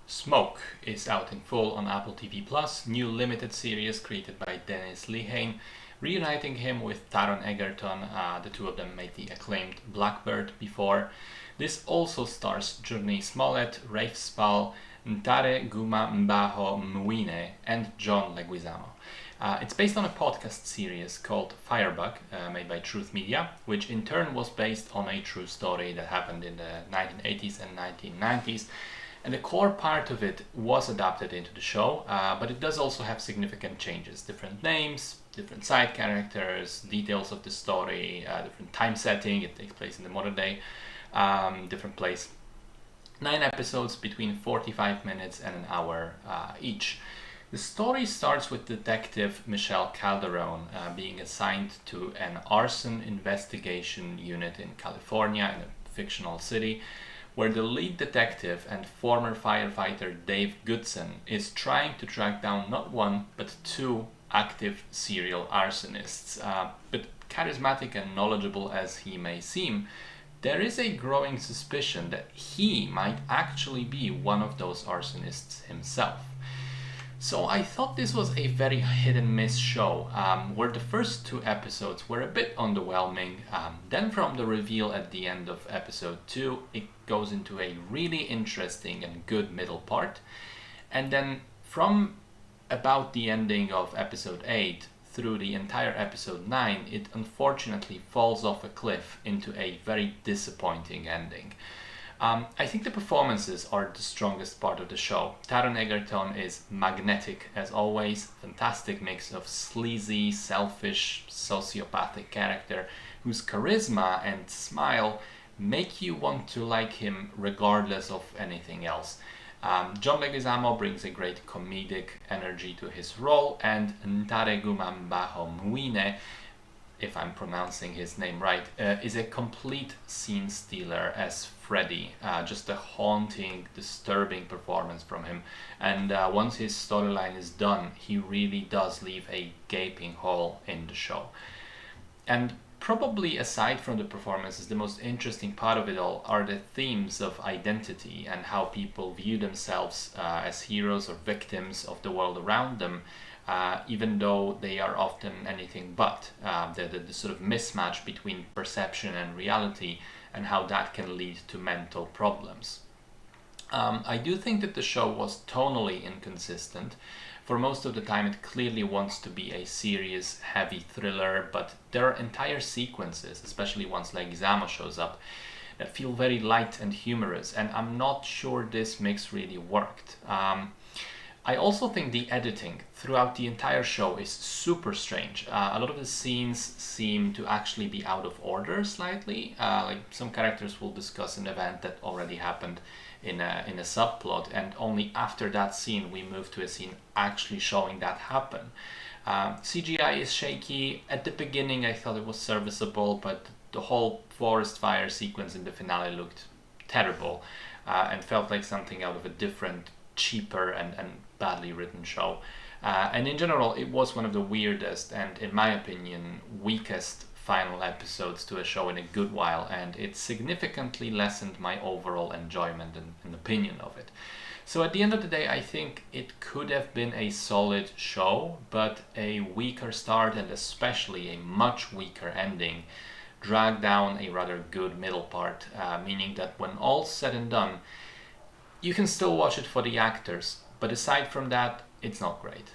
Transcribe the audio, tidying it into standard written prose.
Smoke is out in full on Apple TV+, new limited series created by Dennis Lehane, reuniting him with Taron Egerton. The two of them made the acclaimed Blackbird before. This also stars Journey Smollett, Rafe Spall, Ntare Guma Mbaho Mwine, and John Leguizamo. It's based on a podcast series called Firebug, made by Truth Media, which in turn was based on a true story that happened in the 1980s and 1990s. And the core part of it was adapted into the show, but it does also have significant changes. Different names, different side characters, details of the story, different time setting. It takes place in the modern day, different place. 9 episodes between 45 minutes and an hour each. The story starts with Detective Michelle Calderon being assigned to an arson investigation unit in California, in a fictional city, where the lead detective and former firefighter Dave Goodson is trying to track down not one, but two active serial arsonists. But charismatic and knowledgeable as he may seem, there is a growing suspicion that he might actually be one of those arsonists himself. So I thought this was a very hit and miss show, where the first 2 episodes were a bit underwhelming. Then from the reveal at the end of episode 2, it goes into a really interesting and good middle part. And then from about the ending of episode 8 through the entire episode 9, it unfortunately falls off a cliff into a very disappointing ending. I think the performances are the strongest part of the show. Taron Egerton is magnetic as always, fantastic mix of sleazy, selfish, sociopathic character whose charisma and smile make you want to like him regardless of anything else. John Leguizamo brings a great comedic energy to his role, and Ntare Gumambaho Mwine, if I'm pronouncing his name right, is a complete scene stealer as Freddy. Just a haunting, disturbing performance from him. And once his storyline is done, he really does leave a gaping hole in the show. And probably aside from the performances, the most interesting part of it all are the themes of identity and how people view themselves as heroes or victims of the world around them. Even though they are often anything but, the sort of mismatch between perception and reality, and how that can lead to mental problems. I do think that the show was tonally inconsistent. For most of the time it clearly wants to be a serious, heavy thriller, but there are entire sequences, especially once Leguizamo shows up, that feel very light and humorous, and I'm not sure this mix really worked. I also think the editing throughout the entire show is super strange. A lot of the scenes seem to actually be out of order slightly. Like some characters will discuss an event that already happened in a subplot, and only after that scene we move to a scene actually showing that happen. CGI is shaky. At the beginning I thought it was serviceable, but the whole forest fire sequence in the finale looked terrible and felt like something out of a different, cheaper and badly written show. And in general, it was one of the weirdest and, in my opinion, weakest final episodes to a show in a good while, and it significantly lessened my overall enjoyment and opinion of it. So at the end of the day, I think it could have been a solid show, but a weaker start and especially a much weaker ending dragged down a rather good middle part, meaning that when all's said and done, you can still watch it for the actors, but aside from that, it's not great.